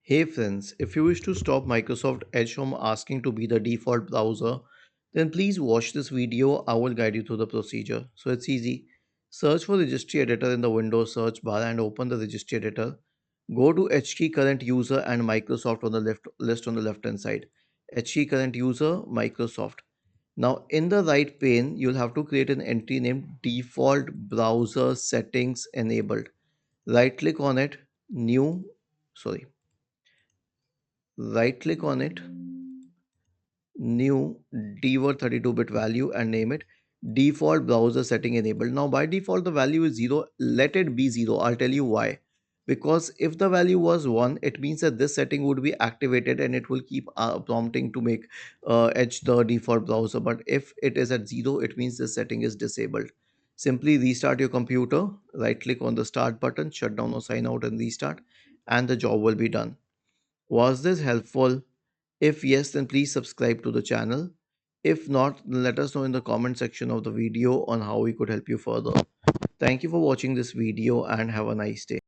Hey friends, if you wish to stop Microsoft Edge from asking to be the default browser, then please watch this video. I will guide you through the procedure. So it's easy. Search for registry editor in the Windows search bar and open the registry editor. Go to HT current user and Microsoft on the left list on the left hand side. HT current user, Microsoft. Now in the right pane, you'll have to create an entry named default browser settings enabled. Right click on it, new, sorry, right click on it, new dword 32-bit value and name it default browser setting enabled. Now by default the value is 0. Let it be 0. I'll tell you why. Because if the value was 1, it means that this setting would be activated and it will keep prompting to make Edge the default browser. But if it is at 0, it means this setting is disabled. Simply restart your computer, right click on the start button, shut down or sign out and restart, and the job will be done. Was this helpful? If yes, then please subscribe to the channel. If not, then let us know in the comment section of the video on how we could help you further. Thank you for watching this video and have a nice day.